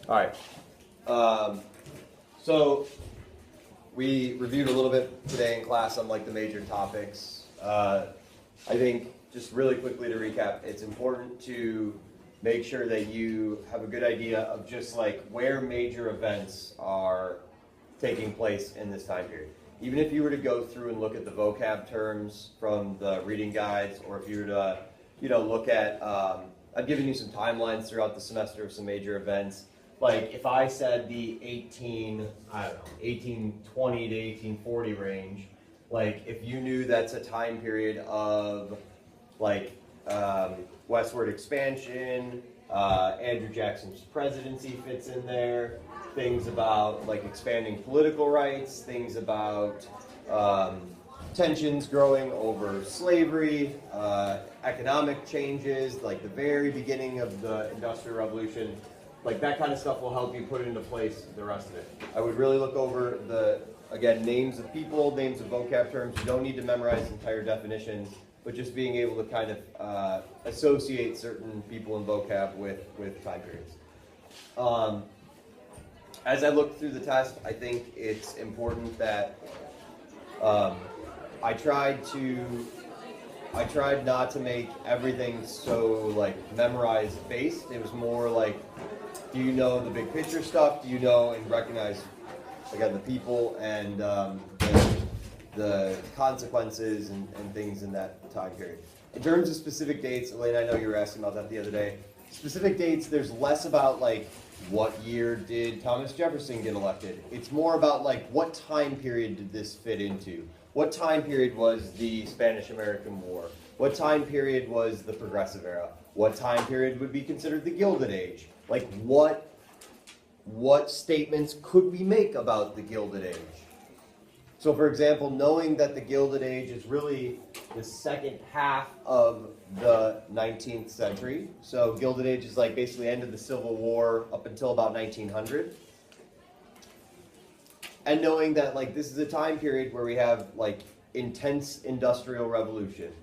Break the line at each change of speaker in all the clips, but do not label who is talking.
All right. So we reviewed a little bit today in class on like the major topics. I think just really quickly to recap, it's important to make sure that you have a good idea of just like where major events are taking place in this time period. Even if you were to go through and look at the vocab terms from the reading guides, or if you were to, look at, I've given you some timelines throughout the semester of some major events. Like if I said the 1820 to 1840 range, like if you knew that's a time period of like westward expansion, Andrew Jackson's presidency fits in there, things about like expanding political rights, things about tensions growing over slavery, economic changes, like the very beginning of the Industrial Revolution. Like that kind of stuff will help you put into place the rest of it. I would really look over again, names of people, names of vocab terms. You don't need to memorize entire definitions, but just being able to kind of associate certain people and vocab with time periods. As I look through the test, I think it's important that I tried not to make everything so like memorized based. It was more like, do you know the big picture stuff? Do you know and recognize, again, the people and the consequences and things in that time period? In terms of specific dates, Elaine, I know you were asking about that the other day. Specific dates, there's less about like what year did Thomas Jefferson get elected. It's more about like what time period did this fit into? What time period was the Spanish-American War? What time period was the Progressive Era? What time period would be considered the Gilded Age? Like what statements could we make about the Gilded Age? So for example, knowing that the Gilded Age is really the second half of the 19th century. So Gilded Age is like basically end of the Civil War up until about 1900. And knowing that like this is a time period where we have like intense industrial revolution.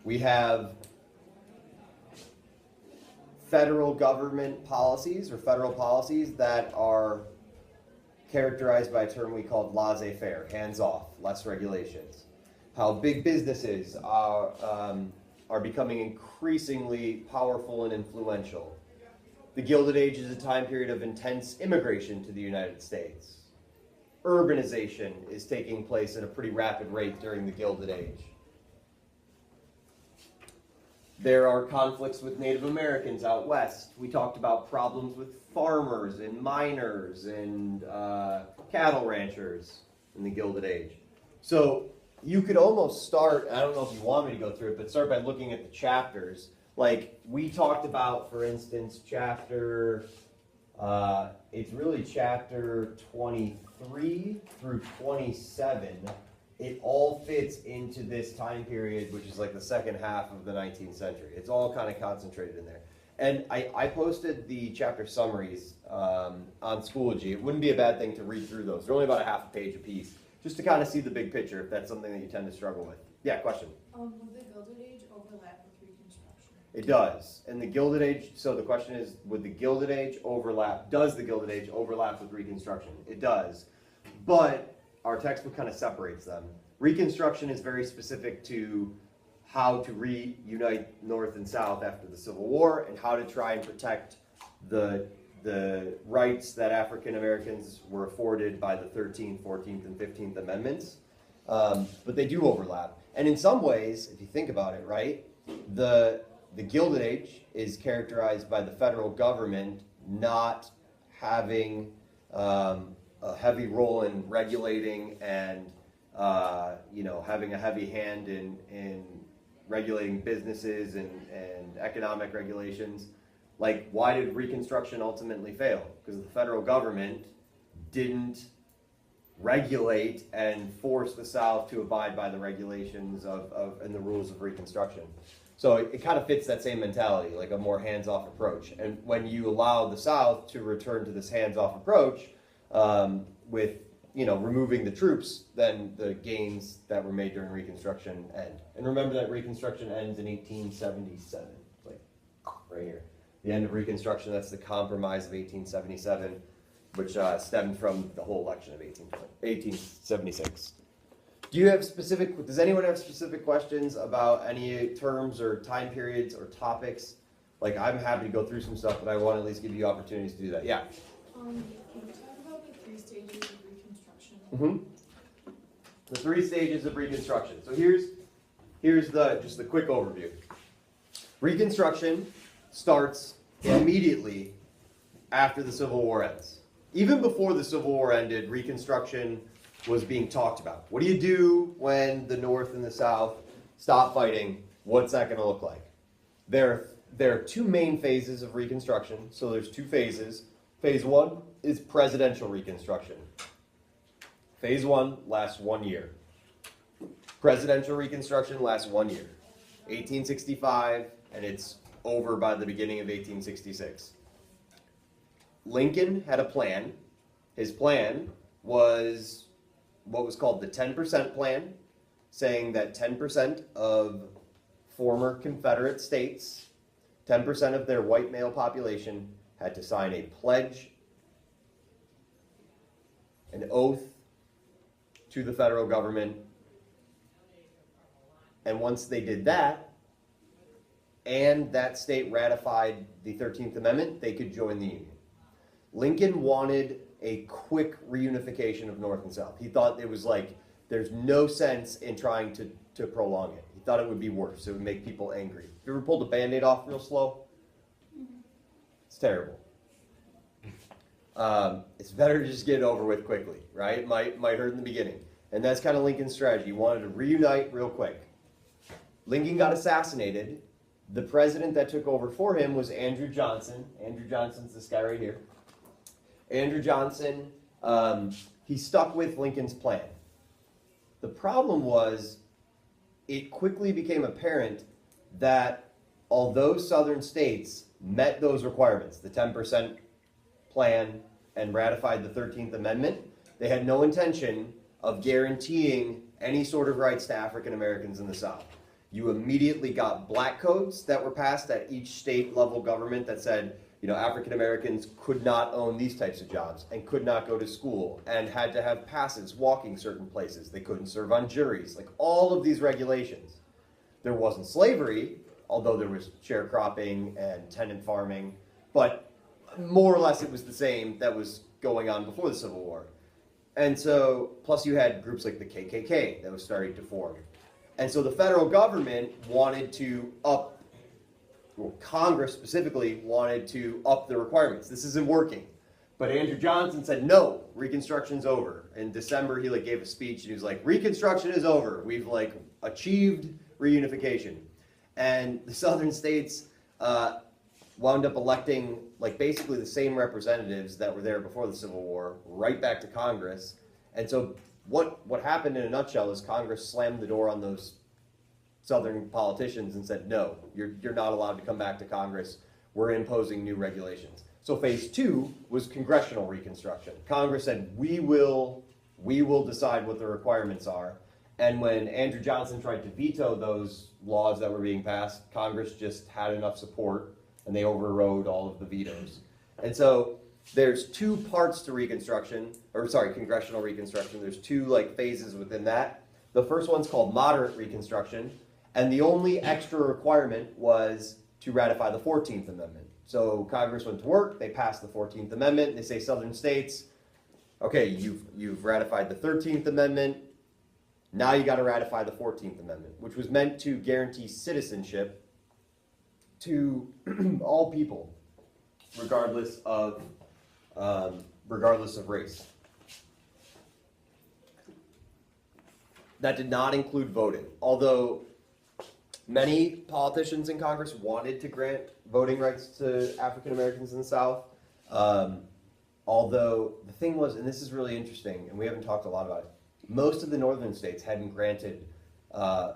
We have federal government policies or federal policies that are characterized by a term we call laissez-faire, hands-off, less regulations. How big businesses are becoming increasingly powerful and influential. The Gilded Age is a time period of intense immigration to the United States. Urbanization is taking place at a pretty rapid rate during the Gilded Age. There are conflicts with Native Americans out west. We talked about problems with farmers and miners and cattle ranchers in the Gilded Age. So you could almost start, I don't know if you want me to go through it, but start by looking at the chapters. Like we talked about, for instance, it's really chapter 23 through 27. It all fits into this time period, which is like the second half of the 19th century. It's all kind of concentrated in there. And I posted the chapter summaries on Schoology. It wouldn't be a bad thing to read through those. They're only about a half a page apiece, just to kind of see the big picture if that's something that you tend to struggle with. Yeah, question?
Will the Gilded Age overlap with Reconstruction?
It does. And the Gilded Age, so the question is, does the Gilded Age overlap with Reconstruction? It does. But our textbook kind of separates them. Reconstruction is very specific to how to reunite North and South after the Civil War and how to try and protect the rights that African Americans were afforded by the 13th, 14th, and 15th Amendments. But they do overlap. And in some ways, if you think about it, right, the Gilded Age is characterized by the federal government not having a heavy role in regulating and having a heavy hand in regulating businesses and economic regulations. Like, why did Reconstruction ultimately fail? Because the federal government didn't regulate and force the South to abide by the regulations and the rules of Reconstruction. So it kind of fits that same mentality, like a more hands-off approach. And when you allow the South to return to this hands-off approach, with removing the troops, then the gains that were made during Reconstruction end. And remember that Reconstruction ends in 1877, like right here. the end of Reconstruction. That's the Compromise of 1877, which stemmed from the whole election of 1876. Does anyone have specific questions about any terms or time periods or topics? Like, I'm happy to go through some stuff, but I want to at least give you opportunities to do that. Yeah?
Can you talk about the 3 stages of Reconstruction?
Mm-hmm. The 3 stages of Reconstruction. So here's just the quick overview. Reconstruction starts immediately after the Civil War ends. Even before the Civil War ended, Reconstruction was being talked about. What do you do when the North and the South stop fighting? What's that going to look like? There are 2 main phases of Reconstruction. So there's 2 phases. Phase 1 is presidential Reconstruction. Phase 1 lasts 1 year. Presidential Reconstruction lasts 1 year. 1865, and it's over by the beginning of 1866. Lincoln had a plan. His plan was what was called the 10% plan, saying that 10% of former Confederate states, 10% of their white male population, had to sign a pledge, an oath to the federal government. And once they did that, and that state ratified the 13th Amendment, they could join the Union. Lincoln wanted a quick reunification of North and South. He thought it was like, there's no sense in trying to prolong it. He thought it would be worse. It would make people angry. You ever pulled a Band-Aid off real slow? It's terrible. It's better to just get it over with quickly, right? It might hurt in the beginning. And that's kind of Lincoln's strategy. He wanted to reunite real quick. Lincoln got assassinated. The president that took over for him was Andrew Johnson. Andrew Johnson's this guy right here. Andrew Johnson, he stuck with Lincoln's plan. The problem was, it quickly became apparent that although southern states met those requirements, the 10% plan, and ratified the 13th Amendment, they had no intention of guaranteeing any sort of rights to African Americans in the South. You immediately got black codes that were passed at each state level government that said, African Americans could not own these types of jobs and could not go to school and had to have passes walking certain places. They couldn't serve on juries, like all of these regulations. There wasn't slavery, although there was sharecropping and tenant farming, but more or less it was the same that was going on before the Civil War. And so, plus you had groups like the KKK that was starting to form. And so the federal government wanted to Congress specifically wanted to up the requirements. This isn't working. But Andrew Johnson said, no, Reconstruction's over. In December, he gave a speech and he was like, Reconstruction is over. We've achieved reunification. And the southern states wound up electing basically the same representatives that were there before the Civil War right back to Congress. And so what happened in a nutshell is Congress slammed the door on those southern politicians and said, no, you're not allowed to come back to Congress. We're imposing new regulations. So phase 2 was congressional Reconstruction. Congress said, we will decide what the requirements are. And when Andrew Johnson tried to veto those laws that were being passed, Congress just had enough support and they overrode all of the vetoes. And so there's 2 parts to congressional Reconstruction. There's 2 phases within that. The first one's called moderate Reconstruction, and the only extra requirement was to ratify the 14th Amendment. So Congress went to work, they passed the 14th Amendment, they say southern states, okay, you've ratified the 13th Amendment, now you got to ratify the 14th Amendment, which was meant to guarantee citizenship to all people, regardless of race. That did not include voting, although many politicians in Congress wanted to grant voting rights to African Americans in the South. Although the thing was, and this is really interesting, and we haven't talked a lot about it, most of the northern states hadn't granted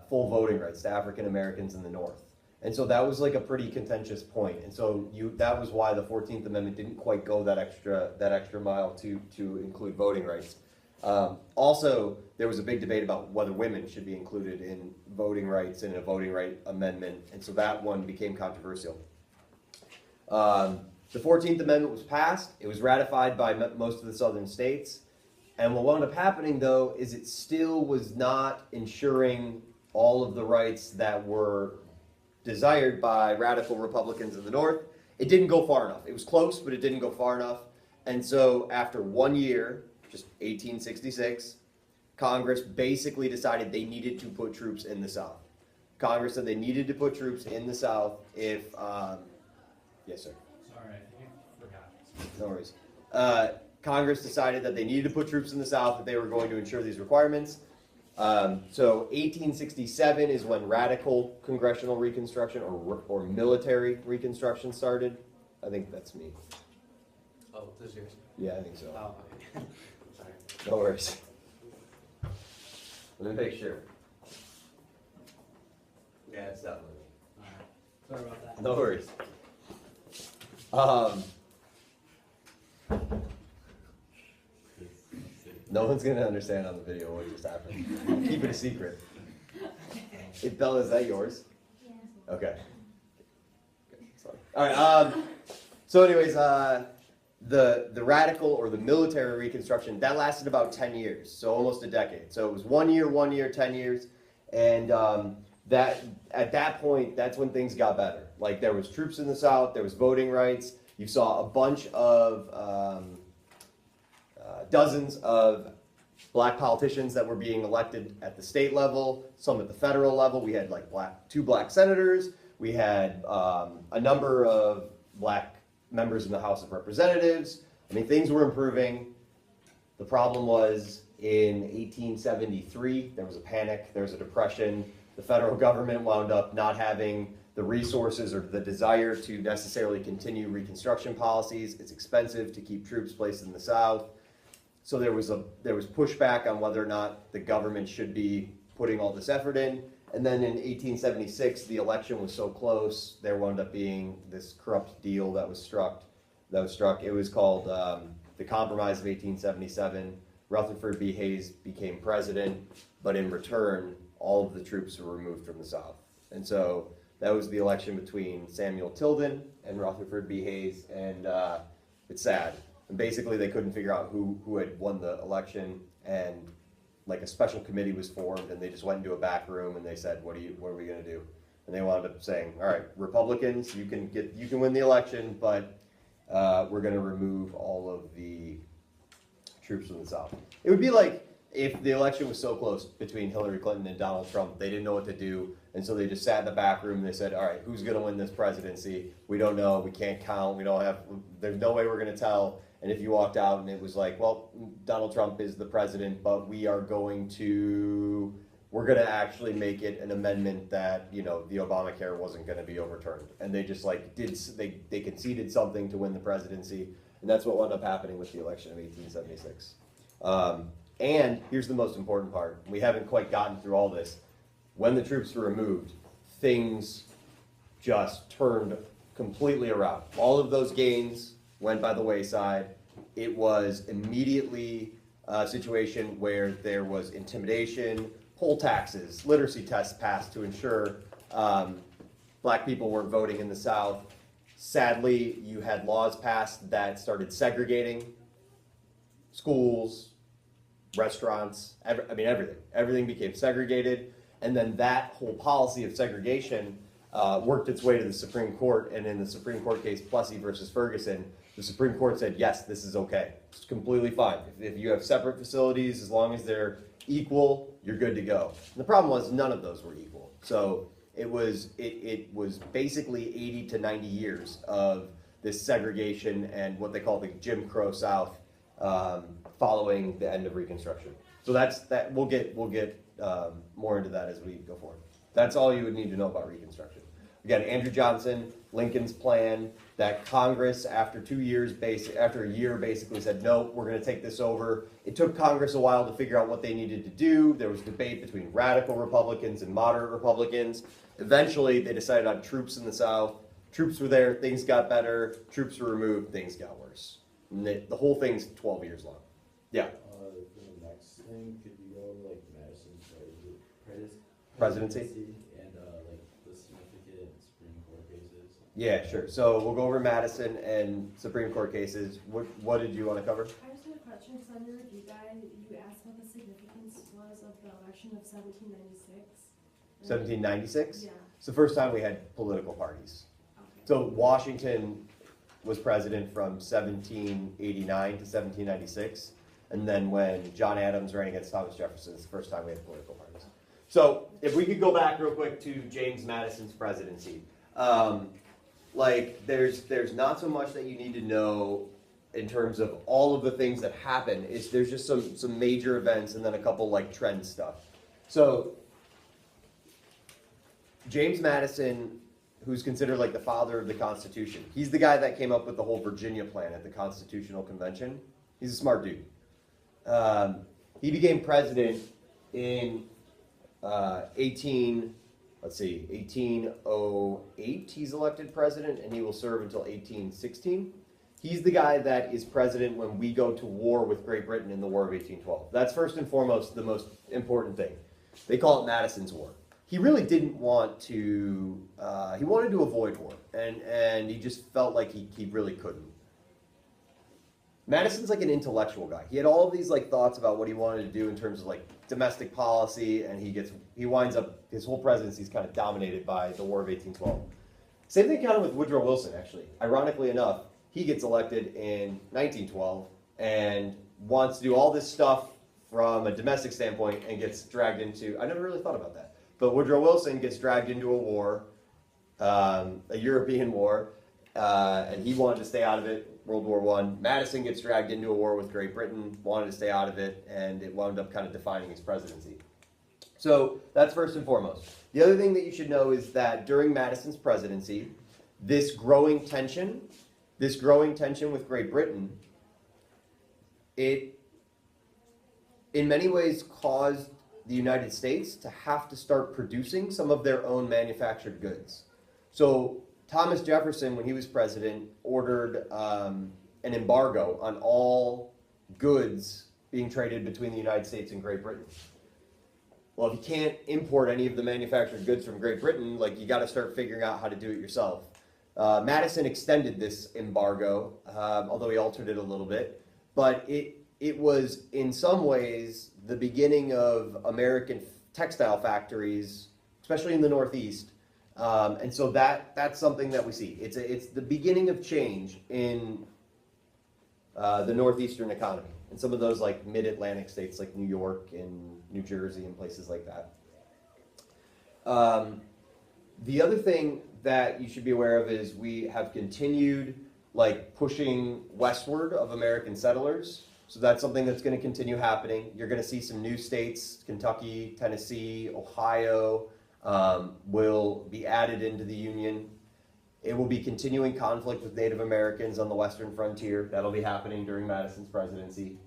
full voting rights to African Americans in the North. And so that was a pretty contentious point. And so that was why the 14th Amendment didn't quite go that extra mile to include voting rights. Also, there was a big debate about whether women should be included in voting rights in a voting right amendment, and so that one became controversial. The 14th Amendment was passed. It was ratified by most of the southern states. And what wound up happening, though, is it still was not ensuring all of the rights that were desired by radical Republicans in the North. It didn't go far enough. It was close, but it didn't go far enough. And so after 1 year, just 1866, Congress basically decided they needed to put troops in the South. Congress said they needed to put troops in the South if, yes, sir.
Sorry, I think I forgot.
No worries. Congress decided that they needed to put troops in the South, that they were going to ensure these requirements. So 1867 is when radical congressional reconstruction or military reconstruction started. I think that's me.
Oh, this is yours?
Yeah, I think so.
Oh, okay. Sorry.
No worries. Let me make sure. Yeah, it's definitely me.
Sorry about that.
No worries. No one's gonna understand on the video what just happened. Keep it a secret. Bella, is that yours? Yeah. Okay. Sorry. All right. So, anyways, the radical or the military reconstruction that lasted about 10 years, so almost a decade. So it was 1 year, 10 years, and that at that point, that's when things got better. Like there was troops in the South, there was voting rights. You saw a bunch of dozens of black politicians that were being elected at the state level, some at the federal level. We had like two black senators. We had a number of black members in the House of Representatives. I mean, things were improving. The problem was in 1873, there was a panic, there was a depression. The federal government wound up not having the resources or the desire to necessarily continue Reconstruction policies. It's expensive to keep troops placed in the South. So there was pushback on whether or not the government should be putting all this effort in. And then in 1876, the election was so close, there wound up being this corrupt deal that was struck. It was called the Compromise of 1877. Rutherford B. Hayes became president, but in return, all of the troops were removed from the South. And so that was the election between Samuel Tilden and Rutherford B. Hayes, and it's sad. And basically, they couldn't figure out who had won the election, and like a special committee was formed, and they just went into a back room and they said, "What are we going to do?" And they wound up saying, "All right, Republicans, you can win the election, but we're going to remove all of the troops from the South." It would be like if the election was so close between Hillary Clinton and Donald Trump, they didn't know what to do, and so they just sat in the back room and they said, "All right, who's going to win this presidency? We don't know. We can't count. There's no way we're going to tell." And if you walked out and it was like, well, Donald Trump is the president, but we're going to actually make it an amendment that, the Obamacare wasn't going to be overturned. And they just they conceded something to win the presidency. And that's what wound up happening with the election of 1876. And here's the most important part. We haven't quite gotten through all this. When the troops were removed, things just turned completely around. All of those gains went by the wayside. It was immediately a situation where there was intimidation, poll taxes, literacy tests passed to ensure black people weren't voting in the South. Sadly, you had laws passed that started segregating schools, restaurants, everything. Everything became segregated. And then that whole policy of segregation worked its way to the Supreme Court. And in the Supreme Court case, Plessy versus Ferguson, the Supreme Court said, yes, this is okay. It's completely fine. If you have separate facilities, as long as they're equal, you're good to go. And the problem was none of those were equal. So it was basically 80 to 90 years of this segregation and what they call the Jim Crow South following the end of Reconstruction. So we'll get more into that as we go forward. That's all you would need to know about Reconstruction. Again, Andrew Johnson, Lincoln's plan that Congress, after a year, basically said, no, we're going to take this over. It took Congress a while to figure out what they needed to do. There was debate between radical Republicans and moderate Republicans. Eventually, they decided on troops in the South. Troops were there, things got better. Troops were removed, things got worse. And the whole thing's 12 years long. Yeah?
For the next thing, could you go over like Madison's presidency?
Presidency?
And like the significant Supreme Court cases.
Yeah, sure. So we'll go over Madison and Supreme Court cases. What did you want to cover?
I just had a question, because on your review guide, you asked what the significance was of the election of 1796.
1796?
Yeah,
It's the first time we had political parties.
okay.
So Washington was president from 1789 to 1796. And then when John Adams ran against Thomas Jefferson, it's the first time we had political parties. So if we could go back real quick to James Madison's presidency. Like there's not so much that you need to know in terms of all of the things that happen. There's just some major events and then a couple like trend stuff. So James Madison, who's considered like the father of the Constitution, he's the guy that came up with the whole Virginia plan at the Constitutional Convention. He's a smart dude. He became president in 1808. He's elected president, and he will serve until 1816. He's the guy that is president when we go to war with Great Britain in the War of 1812. That's first and foremost the most important thing. They call it Madison's War. He really didn't want to, he wanted to avoid war, and he just felt like he really couldn't. Madison's like an intellectual guy. He had all of these like thoughts about what he wanted to do in terms of like domestic policy, and he winds up, his whole presidency is kind of dominated by the War of 1812. Same thing kind of with Woodrow Wilson, actually. Ironically enough, he gets elected in 1912 and wants to do all this stuff from a domestic standpoint and gets dragged into, I never really thought about that, but Woodrow Wilson gets dragged into a war, a European war, and he wanted to stay out of it. World War I. Madison gets dragged into a war with Great Britain, wanted to stay out of it, and it wound up kind of defining his presidency. So that's first and foremost. The other thing that you should know is that during Madison's presidency, this growing tension with Great Britain, it in many ways caused the United States to have to start producing some of their own manufactured goods. So Thomas Jefferson, when he was president, ordered an embargo on all goods being traded between the United States and Great Britain. Well, if you can't import any of the manufactured goods from Great Britain, like you got to start figuring out how to do it yourself. Madison extended this embargo, although he altered it a little bit, but it was in some ways the beginning of American textile factories, especially in the Northeast. And so that's something that we see. It's the beginning of change in the Northeastern economy, and some of those like mid-Atlantic states like New York and New Jersey and places like that. The other thing that you should be aware of is we have continued like pushing westward of American settlers. So that's something that's going to continue happening. You're going to see some new states, Kentucky, Tennessee, Ohio, will be added into the Union. It will be continuing conflict with Native Americans on the western frontier. That'll be happening during Madison's presidency.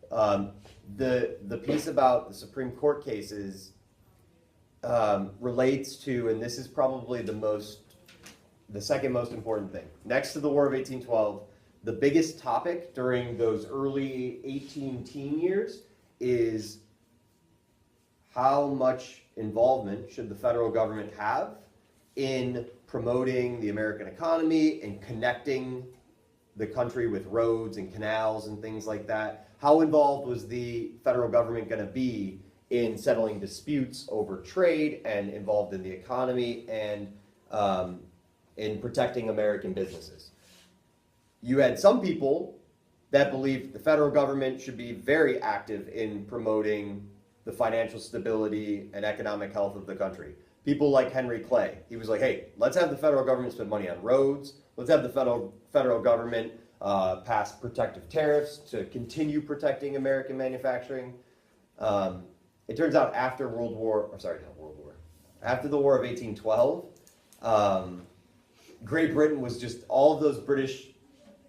The piece about the Supreme Court cases relates to, and this is probably the second most important thing. Next to the War of 1812, the biggest topic during those early 18-teen years is how much involvement should the federal government have in promoting the American economy and connecting the country with roads and canals and things like that? How involved was the federal government going to be in settling disputes over trade and involved in the economy and in protecting American businesses? You had some people that believed the federal government should be very active in promoting the financial stability and economic health of the country. People like Henry Clay. He was like, hey, let's have the federal government spend money on roads. Let's have the federal government pass protective tariffs to continue protecting American manufacturing. It turns out after after the War of 1812, Great Britain was just all of those British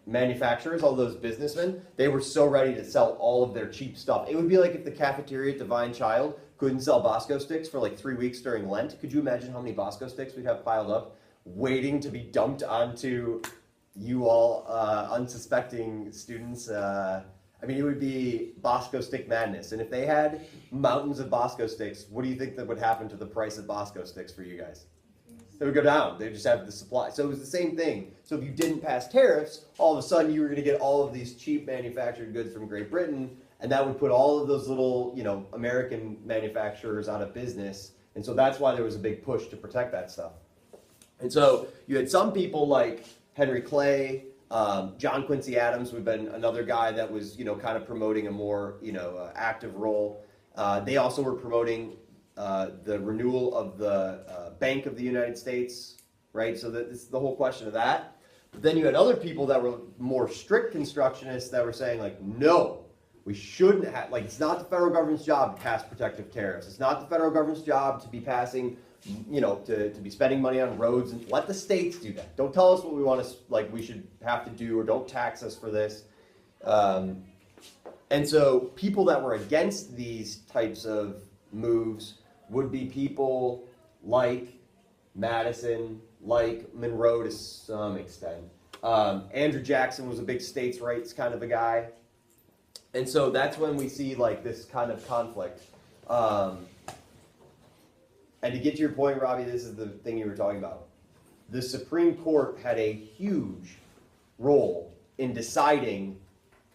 manufacturers, all those businessmen, they were so ready to sell all of their cheap stuff. It would be like if the cafeteria at Divine Child couldn't sell Bosco sticks for like 3 weeks during Lent. Could you imagine how many Bosco sticks we'd have piled up waiting to be dumped onto you all unsuspecting students? I mean, it would be Bosco stick madness. And if they had mountains of Bosco sticks, what do you think that would happen to the price of Bosco sticks for you guys? They would go down. They would just have the supply. So it was the same thing. So if you didn't pass tariffs, all of a sudden you were going to get all of these cheap manufactured goods from Great Britain, and that would put all of those little, American manufacturers out of business. And so that's why there was a big push to protect that stuff. And so you had some people like Henry Clay, John Quincy Adams would have been another guy that was, kind of promoting a more, active role. They also were promoting the renewal of the Bank of the United States, right? So this is the whole question of that. But then you had other people that were more strict constructionists that were saying like, no, we shouldn't have, like, it's not the federal government's job to pass protective tariffs. It's not the federal government's job to be passing, to be spending money on roads, and let the states do that. Don't tell us what we want to, like, we should have to do, or don't tax us for this. And so people that were against these types of moves would be people like Madison, like Monroe to some extent. Andrew Jackson was a big states' rights kind of a guy. And so that's when we see like this kind of conflict. And to get to your point, Robbie, this is the thing you were talking about. The Supreme Court had a huge role in deciding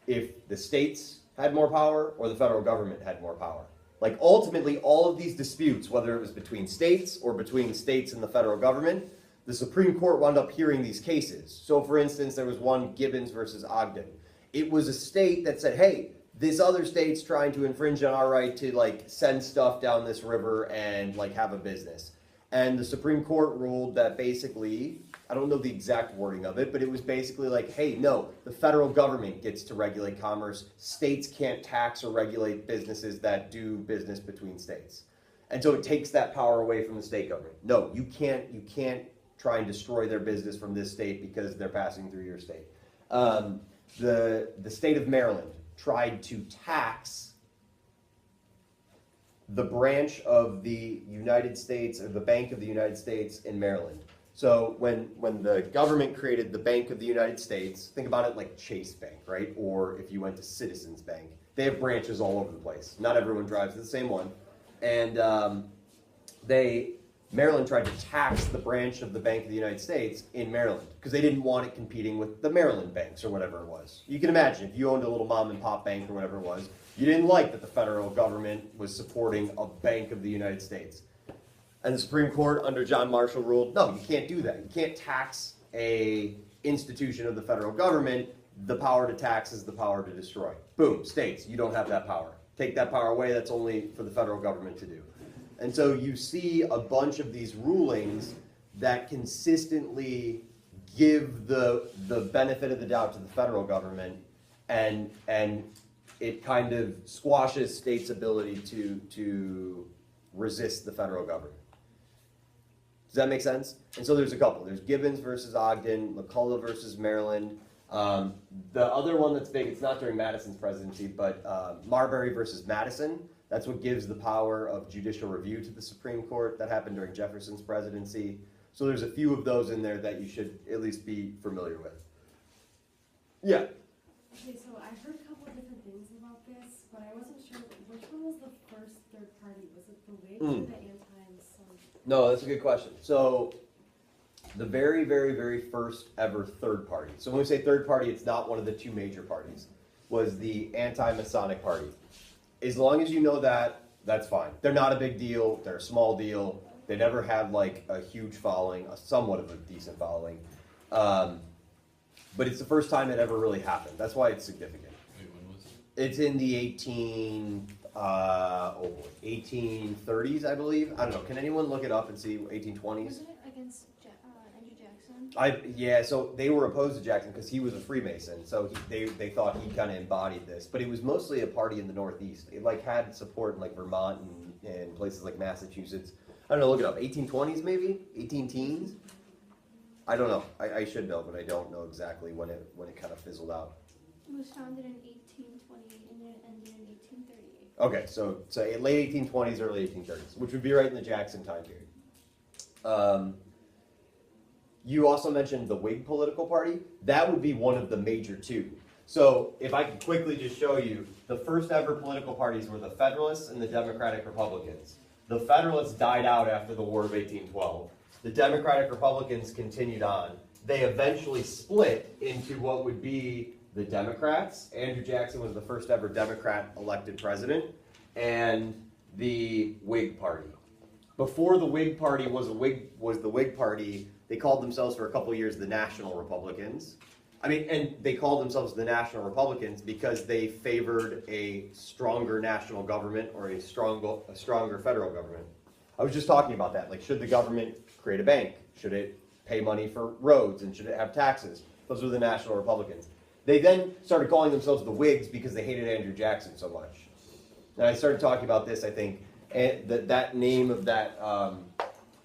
if the states had more power or the federal government had more power. Like ultimately, all of these disputes, whether it was between states or between states and the federal government, the Supreme Court wound up hearing these cases. So for instance, there was one Gibbons versus Ogden. It was a state that said, hey, this other state's trying to infringe on our right to like send stuff down this river and like have a business. And the Supreme Court ruled that basically, I don't know the exact wording of it, but it was basically like, hey, no, the federal government gets to regulate commerce. States can't tax or regulate businesses that do business between states. And so it takes that power away from the state government. No, you can't try and destroy their business from this state because they're passing through your state. The state of Maryland tried to tax the branch of the United States, or the Bank of the United States in Maryland. So when the government created the Bank of the United States, think about it like Chase Bank, right? Or if you went to Citizens Bank, they have branches all over the place. Not everyone drives the same one. And Maryland tried to tax the branch of the Bank of the United States in Maryland because they didn't want it competing with the Maryland banks or whatever it was. You can imagine if you owned a little mom and pop bank or whatever it was, you didn't like that the federal government was supporting a Bank of the United States. And the Supreme Court under John Marshall ruled, no, you can't do that. You can't tax a institution of the federal government. The power to tax is the power to destroy. Boom, states, you don't have that power. Take that power away, that's only for the federal government to do. And so you see a bunch of these rulings that consistently give the benefit of the doubt to the federal government, and it kind of squashes states' ability to resist the federal government. Does that make sense? And so there's a couple. There's Gibbons versus Ogden, McCullough versus Maryland. The other one that's big, it's not during Madison's presidency, but Marbury versus Madison. That's what gives the power of judicial review to the Supreme Court. That happened during Jefferson's presidency. So there's a few of those in there that you should at least be familiar with. Yeah.
Okay, so I heard a couple of different things about this, but I wasn't sure which one was the first third party. Was it the Whigs or the anti-Masonic?
No, that's a good question. So the very, very, very first ever third party, so when we say third party, it's not one of the two major parties, was the anti-Masonic party. As long as you know that, that's fine. They're not a big deal. They're a small deal. They never had like a huge following, a somewhat of a decent following. But it's the first time it ever really happened. That's why it's significant.
Wait, when was it?
It's in the 1830s, I believe. I don't know. Can anyone look it up and see 1820s?
Wasn't it against Andrew Jackson?
Yeah, so they were opposed to Jackson because he was a Freemason, so they thought he kind of embodied this. But it was mostly a party in the Northeast. It like had support in like Vermont and places like Massachusetts. I don't know, look it up. 1820s maybe? 18 teens? I don't know. I should know, but I don't know exactly when it kind of fizzled out.
It was founded in 1828 and it ended in 1838.
Okay, so late 1820s, early 1830s, which would be right in the Jackson time period. You also mentioned the Whig political party. That would be one of the major two. So if I could quickly just show you, the first ever political parties were the Federalists and the Democratic Republicans. The Federalists died out after the War of 1812. The Democratic Republicans continued on. They eventually split into what would be the Democrats. Andrew Jackson was the first ever Democrat elected president, and the Whig Party. Before the Whig Party was the Whig Party, they called themselves for a couple of years the National Republicans. And they called themselves the National Republicans because they favored a stronger national government or a stronger federal government. I was just talking about that. Like, should the government create a bank? Should it pay money for roads? And should it have taxes? Those were the National Republicans. They then started calling themselves the Whigs because they hated Andrew Jackson so much. And I started talking about this, I think, and that name of that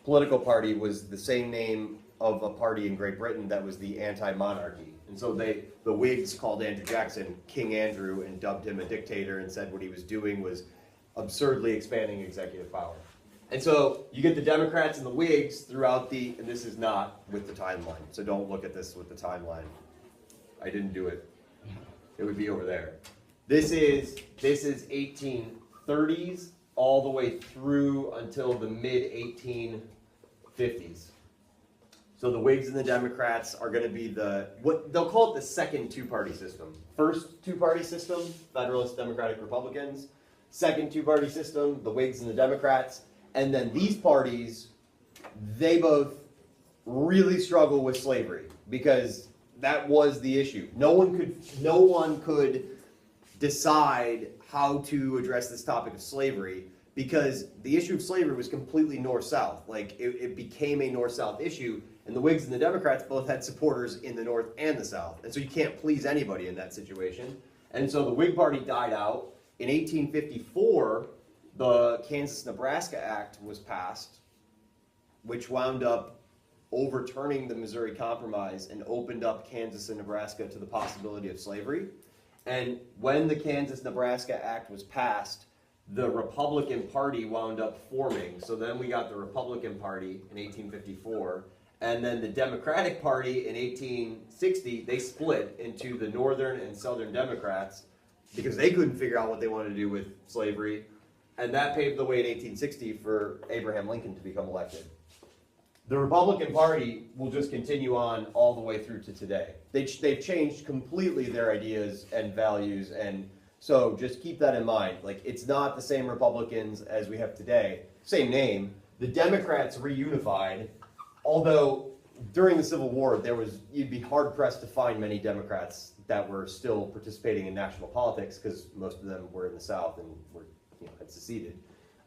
political party was the same name of a party in Great Britain that was the anti-monarchy. And so the Whigs called Andrew Jackson King Andrew and dubbed him a dictator and said what he was doing was absurdly expanding executive power. And so you get the Democrats and the Whigs throughout and this is not with the timeline, so don't look at this with the timeline. I didn't do it. It would be over there. This is 1830s all the way through until the mid-1850s. So the Whigs and the Democrats are going to be what they'll call it the second two-party system. First two-party system, Federalists, Democratic, Republicans. Second two-party system, the Whigs and the Democrats. And then these parties, they both really struggle with slavery because that was the issue. No one could decide how to address this topic of slavery because the issue of slavery was completely north-south. Like, it became a north-south issue, and the Whigs and the Democrats both had supporters in the north and the south. And so you can't please anybody in that situation. And so the Whig Party died out. In 1854, the Kansas-Nebraska Act was passed, which wound up overturning the Missouri Compromise and opened up Kansas and Nebraska to the possibility of slavery. And when the Kansas-Nebraska Act was passed, the Republican Party wound up forming. So then we got the Republican Party in 1854. And then the Democratic Party in 1860, they split into the Northern and Southern Democrats because they couldn't figure out what they wanted to do with slavery. And that paved the way in 1860 for Abraham Lincoln to become elected. The Republican Party will just continue on all the way through to today. They've changed completely their ideas and values, and so just keep that in mind. Like, it's not the same Republicans as we have today. Same name. The Democrats reunified, although during the Civil War, you'd be hard-pressed to find many Democrats that were still participating in national politics because most of them were in the South and had seceded.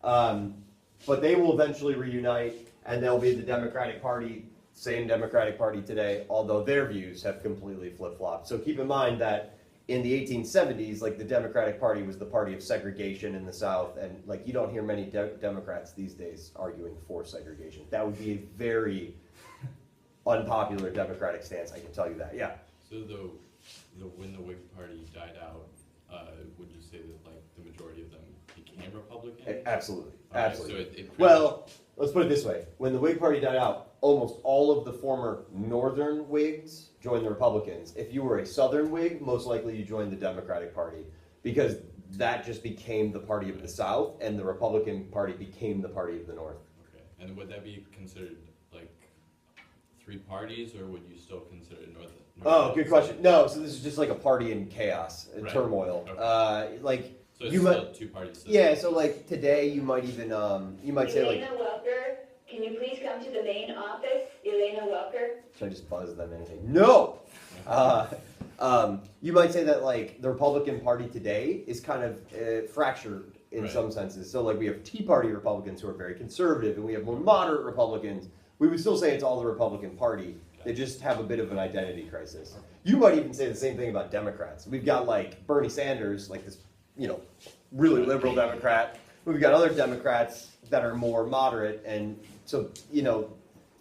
But they will eventually reunite, and they'll be the Democratic Party, same Democratic Party today, although their views have completely flip-flopped. So keep in mind that in the 1870s, like, the Democratic Party was the party of segregation in the South, and like, you don't hear many Democrats these days arguing for segregation. That would be a very unpopular Democratic stance, I can tell you that. Yeah.
So when the Whig Party died out, would you say that like the majority of them became Republican?
Absolutely.
Okay,
Absolutely.
So it
Well, let's put it this way. When the Whig Party died out, almost all of the former Northern Whigs joined the Republicans. If you were a Southern Whig, most likely you joined the Democratic Party because that just became the party of the South, and the Republican Party became the party of the North.
Okay. And would that be considered like three parties, or would you still consider it North?
Oh, good question. No, so this is just like a party in chaos and
Right.
turmoil.
Okay. So it's
you
still
might,
two-party system.
yeah. So like today, you might even you might say like.
Elena Welker, can you please come to the main office? Elena Welker.
Should I just buzz them anything? No! You might say that like the Republican Party today is kind of fractured in
Right.
some senses. So like we have Tea Party Republicans who are very conservative, and we have more moderate Republicans. We would still say it's all the Republican Party. They just have a bit of an identity crisis. You might even say the same thing about Democrats. We've got like Bernie Sanders, like this, really liberal Democrat. We've got other Democrats that are more moderate, and so,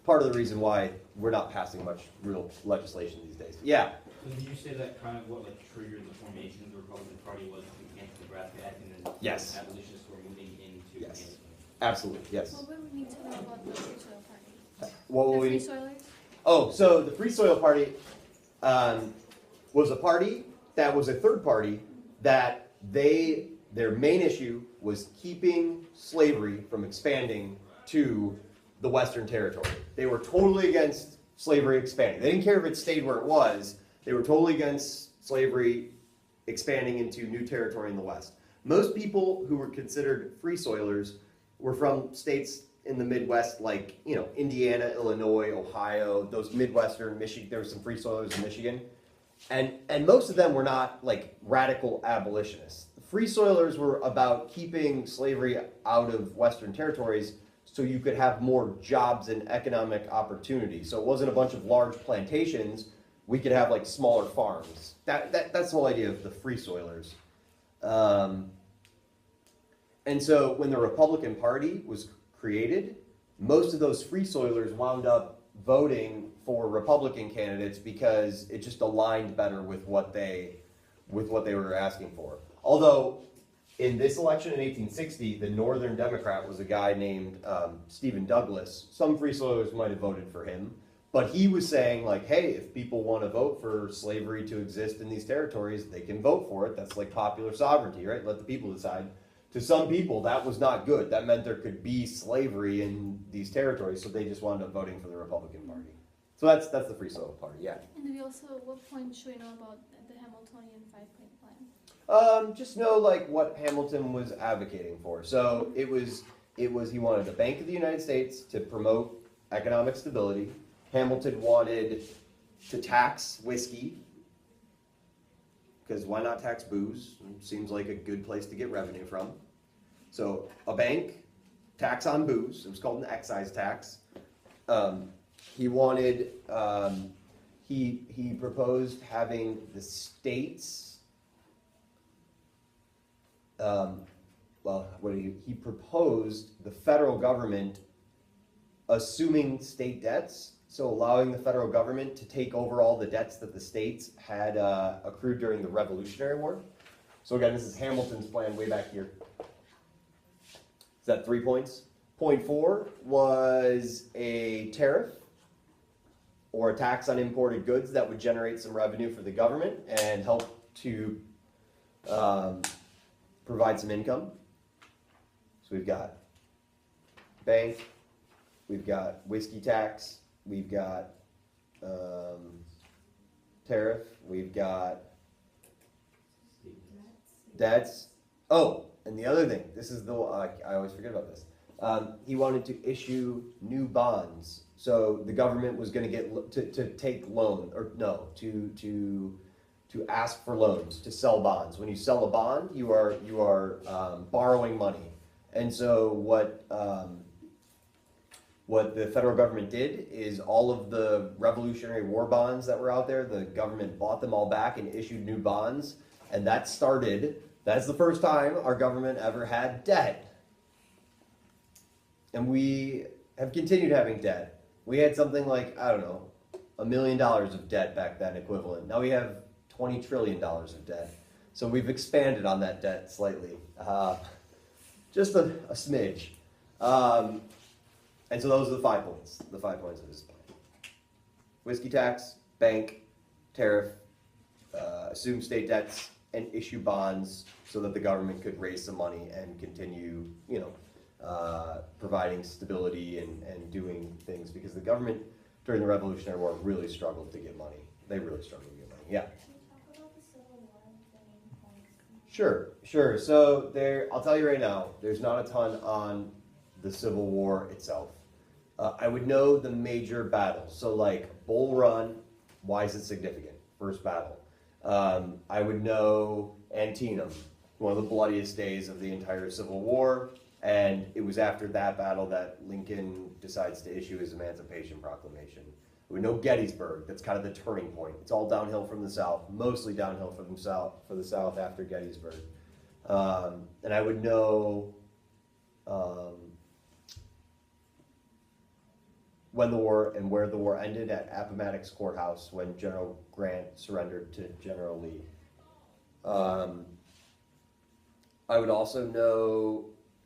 part of the reason why we're not passing much real legislation these days. Yeah.
So did you say that kind of what triggered the formation of the Republican Party was the Kansas-Nebraska Act, and then
Yes.
abolitionists were moving into
Yes.
Kansas?
Absolutely, yes.
What would we need to know about the Free Soil Party?
What will
The
we?
Free Soilers?
Oh, so the Free Soil Party was a party that was a third party that their main issue was keeping slavery from expanding to the Western Territory. They were totally against slavery expanding. They didn't care if it stayed where it was. They were totally against slavery expanding into new territory in the West. Most people who were considered free soilers were from states in the Midwest, like, you know, Indiana, Illinois, Ohio, those Midwestern, Michigan. There were some free soilers in Michigan. And most of them were not like radical abolitionists. The free soilers were about keeping slavery out of Western territories so you could have more jobs and economic opportunity. So it wasn't a bunch of large plantations. We could have like smaller farms. That's the whole idea of the free soilers. And so when the Republican Party was created, most of those free soilers wound up voting for Republican candidates because it just aligned better with what they were asking for. Although in this election in 1860, the Northern Democrat was a guy named Stephen Douglas. Some free soilers might have voted for him, but he was saying like, hey, if people want to vote for slavery to exist in these territories, they can vote for it. That's like popular sovereignty, right? Let the people decide. To some people, that was not good. That meant there could be slavery in these territories, so they just wound up voting for the Republican Party. So that's the Free Soil Party, yeah.
And we also, what point should we know about the Hamiltonian 5-point plan?
Just know like what Hamilton was advocating for. So it was he wanted the Bank of the United States to promote economic stability. Hamilton wanted to tax whiskey, because why not tax booze? Seems like a good place to get revenue from. So a bank, tax on booze. It was called an excise tax. He wanted, he proposed having the states, he proposed the federal government assuming state debts, so allowing the federal government to take over all the debts that the states had accrued during the Revolutionary War. So again, this is Hamilton's plan way back here. Is that 3 points? Point 4 was a tariff or a tax on imported goods that would generate some revenue for the government and help to provide some income. So we've got bank, we've got whiskey tax, we've got tariff, we've got debts. Oh, and the other thing, this is the, I always forget about this. He wanted to issue new bonds. So the government was going to get to take loan, or no, to ask for loans, to sell bonds. When you sell a bond, you are borrowing money. And so what the federal government did is all of the Revolutionary War bonds that were out there, the government bought them all back and issued new bonds. And that's the first time our government ever had debt. And we have continued having debt. We had something like, I don't know, $1 million of debt back then equivalent. Now we have $20 trillion of debt. So we've expanded on that debt slightly. Just a smidge. And so those are the 5 points. The 5 points of this plan. Whiskey tax, bank, tariff, assume state debts, and issue bonds so that the government could raise some money and continue, providing stability and doing things, because the government during the Revolutionary War really struggled to get money. They really struggled to get money. Yeah.
Can you talk about the Civil War and points?
Sure. So I'll tell you right now, there's not a ton on the Civil War itself. I would know the major battles. So like Bull Run, why is it significant? First battle. I would know Antietam, one of the bloodiest days of the entire Civil War. And it was after that battle that Lincoln decides to issue his Emancipation Proclamation. We know Gettysburg, that's kind of the turning point. It's all downhill from the South, mostly downhill from the South after Gettysburg. And I would know when the war and where the war ended at Appomattox Courthouse when General Grant surrendered to General Lee. I would also know,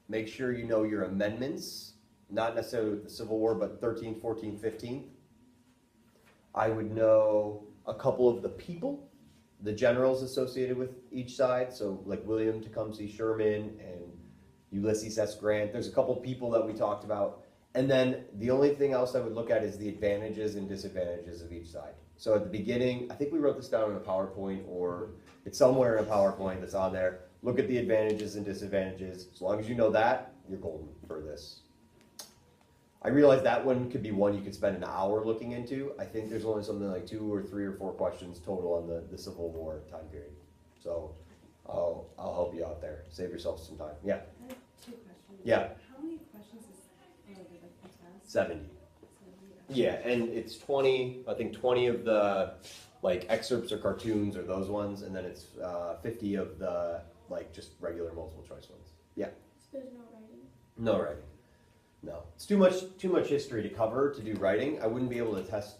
make sure you know your amendments, not necessarily with the Civil War, but 13th, 14th, 15th. I would know a couple of the people, the generals associated with each side. So like William Tecumseh Sherman and Ulysses S. Grant. There's a couple people that we talked about. And then the only thing else I would look at is the advantages and disadvantages of each side. So at the beginning, I think we wrote this down in a PowerPoint, or it's somewhere in a PowerPoint that's on there. Look at the advantages and disadvantages. As long as you know that, you're golden for this. I realize that one could be one you could spend an hour looking into. I think there's only something like 2 or 3 or 4 questions total on the Civil War time period. So I'll help you out there. Save yourself some time. Yeah.
I have 2 questions.
Yeah.
How many questions is the test?
70.
70,
Yeah, and it's 20, I think 20 of the like excerpts or cartoons or those ones, and then it's 50 of the like just regular multiple choice ones. Yeah.
So there's no writing.
No writing. No. It's too much history to cover to do writing. I wouldn't be able to test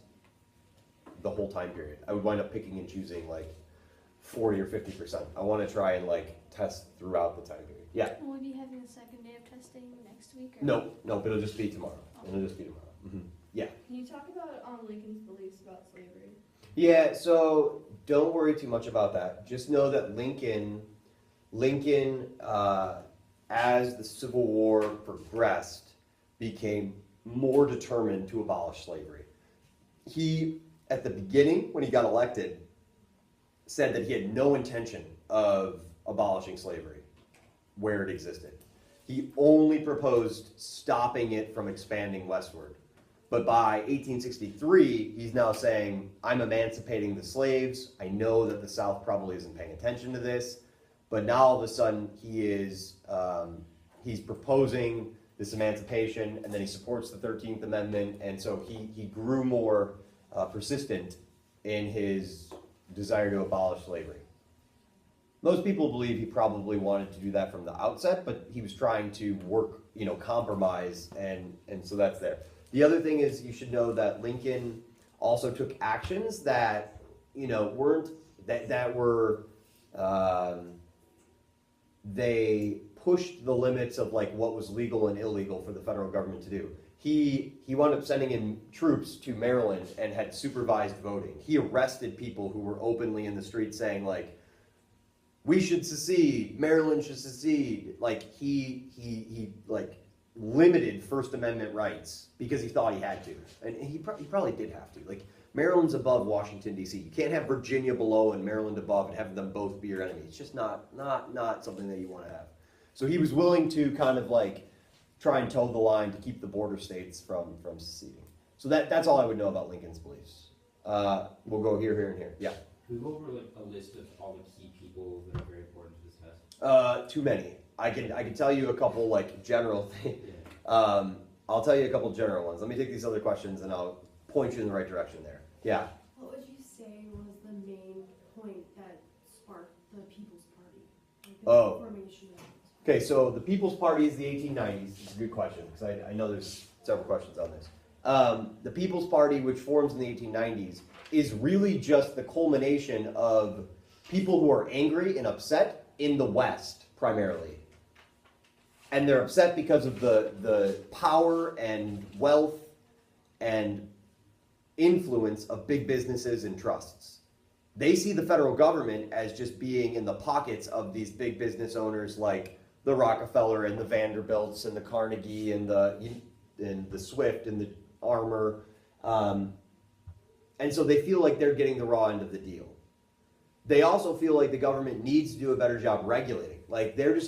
the whole time period. I would wind up picking and choosing like 40 or 50%. I want to try and like test throughout the time period. Yeah.
Will we be having a second day of testing next week? Or?
No, it'll just be tomorrow. It'll just be tomorrow. Mm-hmm. Yeah.
Can you talk about Lincoln's beliefs about slavery?
Yeah, so don't worry too much about that. Just know that Lincoln, as the Civil War progressed, became more determined to abolish slavery. He, at the beginning, when he got elected, said that he had no intention of abolishing slavery where it existed. He only proposed stopping it from expanding westward. But by 1863, he's now saying, I'm emancipating the slaves. I know that the South probably isn't paying attention to this. But now all of a sudden, he's proposing this emancipation, and then he supports the 13th Amendment. And so he grew more persistent in his desire to abolish slavery. Most people believe he probably wanted to do that from the outset, but he was trying to work, compromise, and so that's there. The other thing is you should know that Lincoln also took actions that, weren't, that were, they pushed the limits of like what was legal and illegal for the federal government to do. He wound up sending in troops to Maryland and had supervised voting. He arrested people who were openly in the street saying like, we should secede, Maryland should secede. Like he limited First Amendment rights because he thought he had to. And he probably did have to. Like, Maryland's above Washington, D.C. You can't have Virginia below and Maryland above and have them both be your enemy. It's just not something that you want to have. So he was willing to kind of like try and toe the line to keep the border states from seceding. So that's all I would know about Lincoln's beliefs. We'll go here, and here. Yeah.
Can we go over like a list of all the key people that are very important to this test?
Too many. I can tell you a couple like general things.
Yeah.
I'll tell you a couple general ones. Let me take these other questions and I'll point you in the right direction there. Yeah.
What would you say was the main point that sparked the People's Party? Like the formation of it?
Okay, so the People's Party is the 1890s. It's a good question because I know there's several questions on this. The People's Party, which forms in the 1890s, is really just the culmination of people who are angry and upset in the West, primarily. And they're upset because of the power and wealth and influence of big businesses and trusts. They see the federal government as just being in the pockets of these big business owners like the Rockefeller and the Vanderbilts and the Carnegie and the Swift and the Armour. And so they feel like they're getting the raw end of the deal. They also feel like the government needs to do a better job regulating. Like they're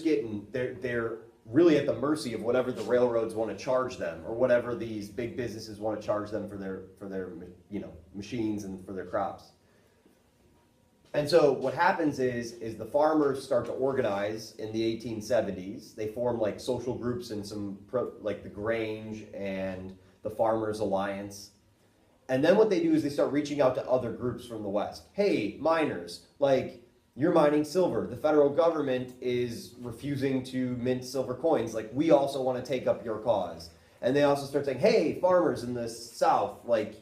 really at the mercy of whatever the railroads want to charge them or whatever these big businesses want to charge them for their machines and for their crops. And so what happens is the farmers start to organize in the 1870s. They form like social groups and like the Grange and the Farmers Alliance. And then what they do is they start reaching out to other groups from the West. Hey, miners, like you're mining silver. The federal government is refusing to mint silver coins. Like we also want to take up your cause. And they also start saying, hey, farmers in the South, like,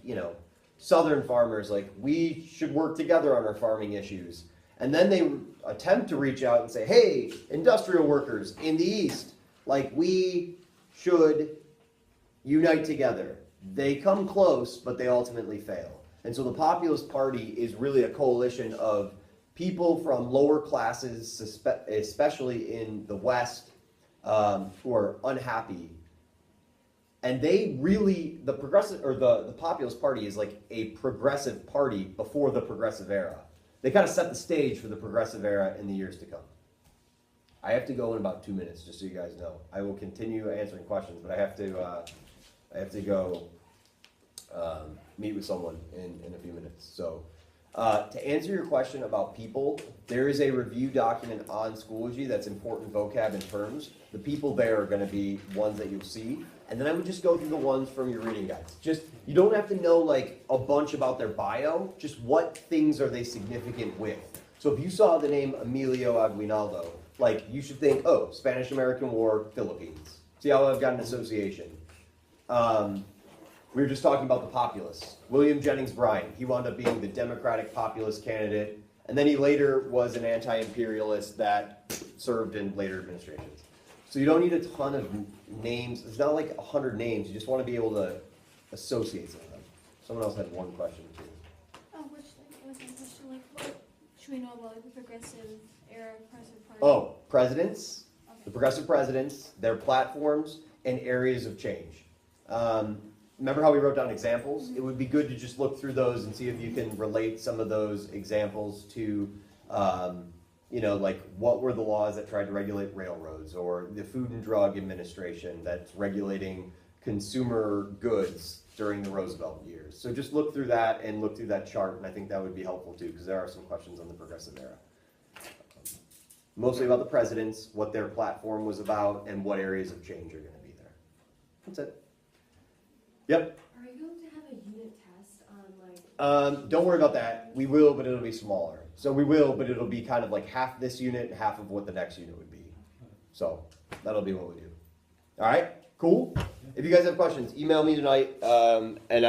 Southern farmers, like we should work together on our farming issues. And then they attempt to reach out and say, hey, industrial workers in the East, like we should unite together. They come close, but they ultimately fail. And so the Populist Party is really a coalition of people from lower classes, especially in the West, who are unhappy And they really, the progressive, or the Populist Party is like a progressive party before the progressive era. They kind of set the stage for the progressive era in the years to come. I have to go in about 2 minutes, just so you guys know. I will continue answering questions, but I have to go meet with someone in a few minutes. So to answer your question about people, there is a review document on Schoology that's important vocab and terms. The people there are going to be ones that you'll see. And then I would just go through the ones from your reading guides. Just, you don't have to know like a bunch about their bio, just what things are they significant with. So if you saw the name Emilio Aguinaldo, like you should think, oh, Spanish-American War, Philippines. See how I've got an association. We were just talking about the populists. William Jennings Bryan, he wound up being the Democratic populist candidate, and then he later was an anti-imperialist that served in later administrations. So you don't need a ton of names. It's not like 100 names. You just want to be able to associate some of them. Someone else had one question too.
Oh, which, like, was my question, like, what should we know about, like, the progressive era progressive party?
Oh, presidents,
Okay.
the progressive presidents, their platforms, and areas of change. Remember how we wrote down examples? It would be good to just look through those and see if you can relate some of those examples to, like what were the laws that tried to regulate railroads, or the Food and Drug Administration that's regulating consumer goods during the Roosevelt years. So just look through that and look through that chart, and I think that would be helpful too, because there are some questions on the progressive era. Mostly about the presidents, what their platform was about, and what areas of change are going to be there. That's it. Yep.
Are you going to have a unit test on like?
Don't worry about that. We will, but it'll be smaller. So we will, but it'll be kind of like half this unit and half of what the next unit would be. So that'll be what we do. All right, cool. If you guys have questions, email me tonight, and